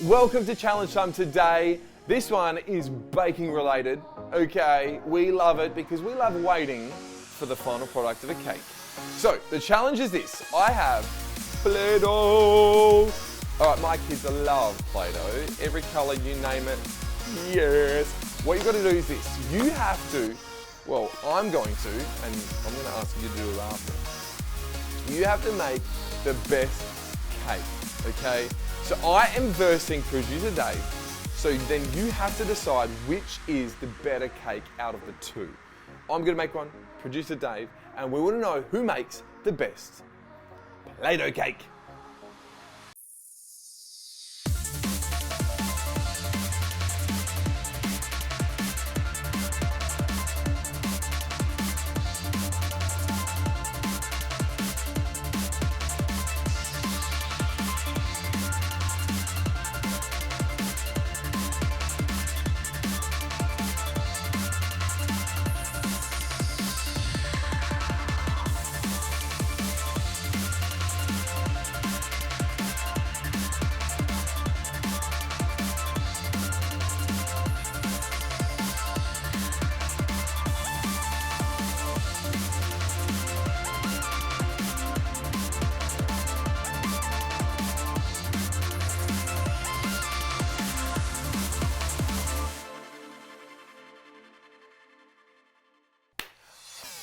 Welcome to Challenge Time today. This one is baking related, okay? We love it because we love waiting for the final product of a cake. So, the challenge is this. I have play-doh. All right, my kids love play-doh. Every color, you name it, yes. What you gotta do is this. You have to, well, I'm going to, and I'm gonna ask you to do it after. You have to make the best cake, okay? So I am versing producer Dave, so then you have to decide which is the better cake out of the two. I'm gonna make one, producer Dave, and we wanna know who makes the best play-doh cake.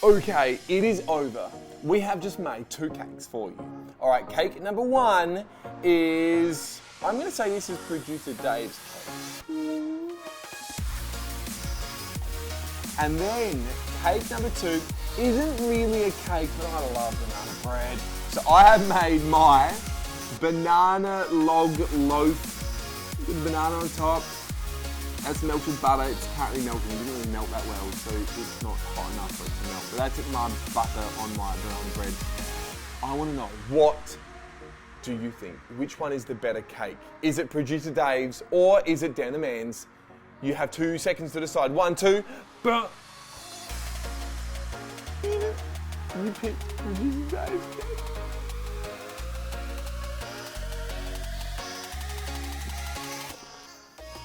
Okay, it is over. We have just made two cakes for you. All right, cake number one is, I'm gonna say this is producer Dave's cake. And then cake number two isn't really a cake, but I love banana bread. So I have made my banana log loaf with banana on top. That's melted butter. It's currently melting. It didn't really melt that well, so it's not hot enough for it to melt. But that's my butter on my banana bread. I want to know, what do you think? Which one is the better cake? Is it producer Dave's or is it Dan the Man's? You have 2 seconds to decide. 1, 2, but you pick producer Dave's cake.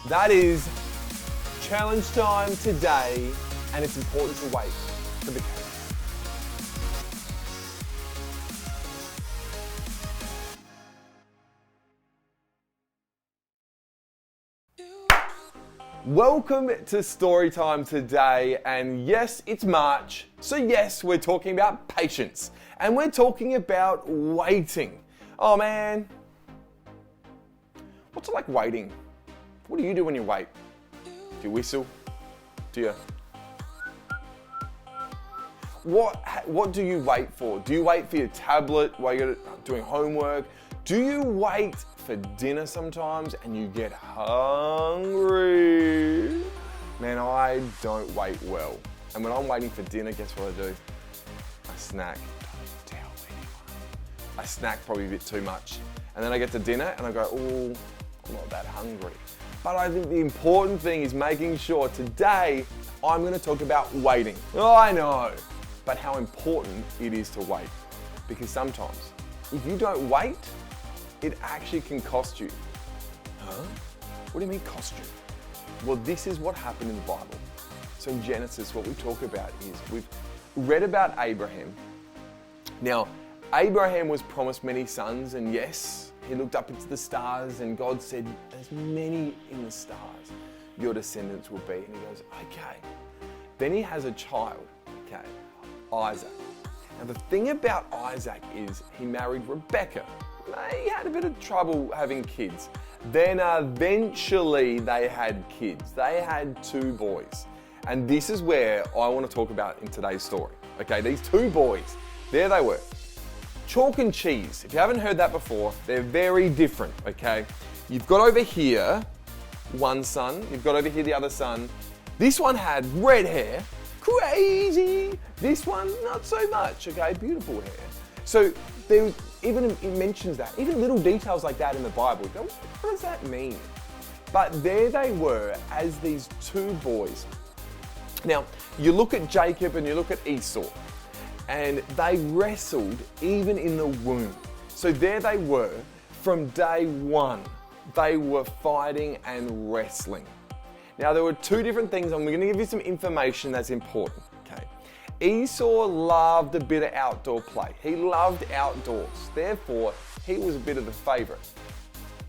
That is challenge time today, and it's important to wait for the cake. Welcome to story time today, and yes, it's March, so yes, we're talking about patience, and we're talking about waiting. Oh man, what's it like waiting? What do you do when you wait? Do you whistle? Do you? What do you wait for? Do you wait for your tablet while you're doing homework? Do you wait for dinner sometimes and you get hungry? Man, I don't wait well. And when I'm waiting for dinner, guess what I do? I snack. Don't tell anyone. I snack probably a bit too much. And then I get to dinner and I go, oh, I'm not that hungry. But I think the important thing is making sure today I'm going to talk about waiting. Oh, I know, but how important it is to wait. Because sometimes, if you don't wait, it actually can cost you. Huh? What do you mean cost you? Well, this is what happened in the Bible. So in Genesis, what we talk about is we've read about Abraham. Now, Abraham was promised many sons, and yes, he looked up into the stars and God said, as many in the stars your descendants will be. And he goes, okay. Then he has a child, okay, Isaac. Now the thing about Isaac is he married Rebecca. He had a bit of trouble having kids. Then eventually they had kids. They had 2 boys. And this is where I want to talk about in today's story. Okay, these 2 boys, there they were. Chalk and cheese. If you haven't heard that before, they're very different, okay? You've got over here one son, you've got over here the other son. This one had red hair, crazy. This one, not so much, okay? Beautiful hair. So there, even it mentions that, even little details like that in the Bible. You go, what does that mean? But there they were as these 2 boys. Now, you look at Jacob and you look at Esau. And they wrestled even in the womb. So there they were from day one. they were fighting and wrestling. Now there were two different things, and we're going to give you some information that's important. Okay, Esau loved a bit of outdoor play. He loved outdoors. Therefore, he was a bit of the favorite.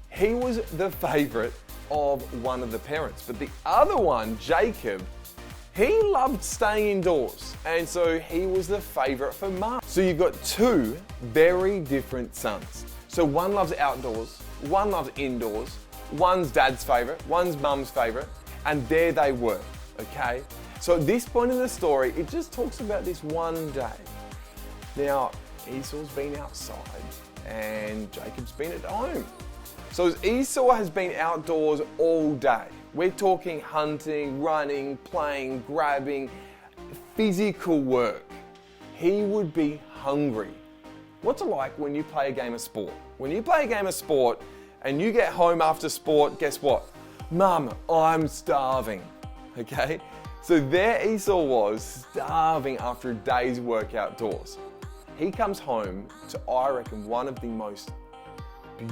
He was the favorite of one of the parents, but the other one, Jacob, he loved staying indoors, and so he was the favorite for mum. So you've got two very different sons. So one loves outdoors, one loves indoors, one's dad's favorite, one's mum's favorite, and there they were, okay? So at this point in the story, it just talks about this one day. Now, Esau's been outside and Jacob's been at home. So Esau has been outdoors all day. We're talking hunting, running, playing, grabbing, physical work. He would be hungry. What's it like when you play a game of sport? When you play a game of sport and you get home after sport, guess what? Mum, I'm starving, okay? So there Esau was, starving after a day's work outdoors. He comes home to, I reckon, one of the most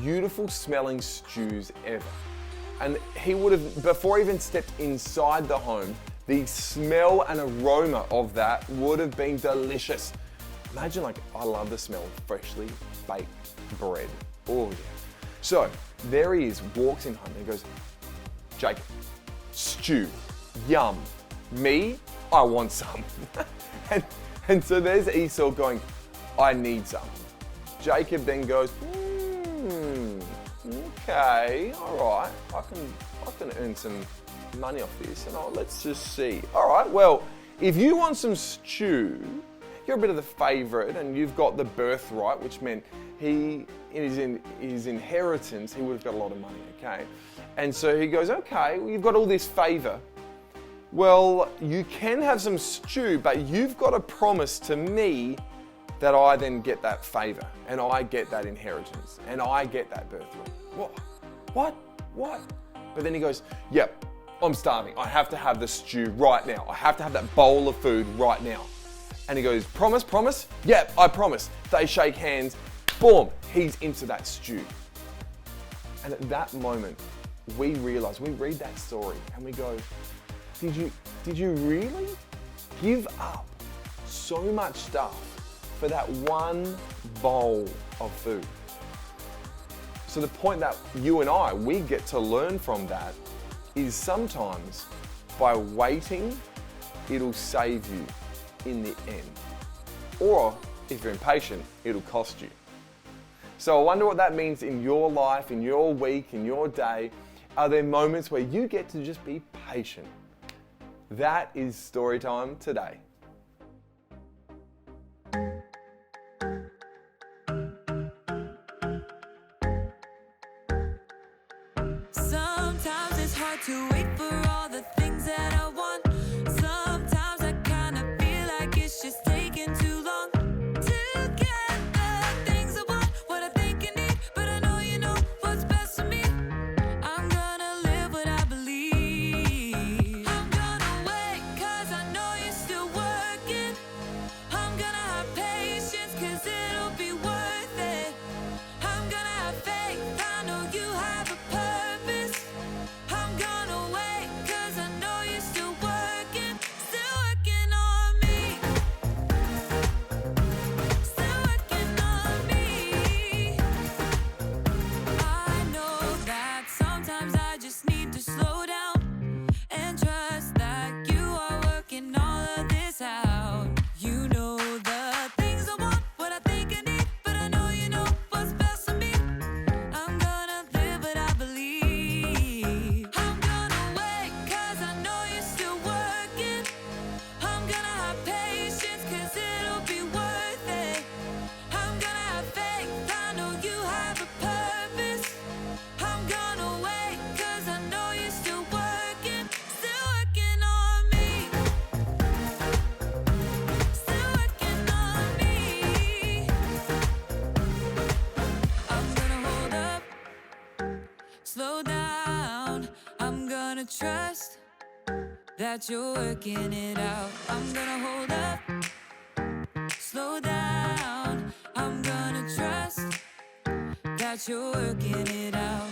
beautiful smelling stews ever. And he would have, before he even stepped inside the home, the smell and aroma of that would have been delicious. Imagine, like, I love the smell of freshly baked bread. Oh yeah. So there he is, walks in home and goes, Jacob, stew, yum. Me, I want some. and so there's Esau going, I need some. Jacob then goes, okay, all right, I can earn some money off this, and let's just see. All right, well, if you want some stew, you're a bit of the favorite, and you've got the birthright, which meant in his inheritance, he would have got a lot of money, okay? And so he goes, okay, well, you've got all this favor. Well, you can have some stew, but you've got to promise to me that I then get that favor, and I get that inheritance, and I get that birthright. What? But then he goes, yep, I'm starving. I have to have the stew right now. I have to have that bowl of food right now. And he goes, promise? Yep, I promise. They shake hands, boom, he's into that stew. And at that moment, we realize, we read that story and we go, did you really give up so much stuff for that one bowl of food? So the point that you and we get to learn from that is sometimes by waiting, it'll save you in the end. Or if you're impatient, it'll cost you. So I wonder what that means in your life, in your week, in your day. Are there moments where you get to just be patient? That is story time today. Sometimes it's hard to wait for all the things that I want. Sometimes I kind of feel like it's just taking too long to get the things I want, what I think I need, but I know you know what's best for me. I'm gonna live what I believe. I'm gonna wait 'cause I know you're still working. I'm gonna have patience 'cause it'll be worth it. I'm gonna have faith, I know you have a purpose. I'm gonna wait 'cause I know you're still working on me. Still working on me. I know that sometimes I just need to slow down and trust that you are working all of this out. You know the things I want, what I think I need, but I know you know what's best for me. I'm gonna live what I believe. I'm gonna wait 'cause I know you're still working. I'm gonna have patience 'cause it'll be worth it. I'm gonna have faith, I know you have a purpose. I'm gonna wait 'cause I know you're still working on me. Still working on me. I'm gonna hold up, slow down. I'm gonna trust that you're working it out. I'm gonna hold up, slow down. I'm gonna trust that you're working it out.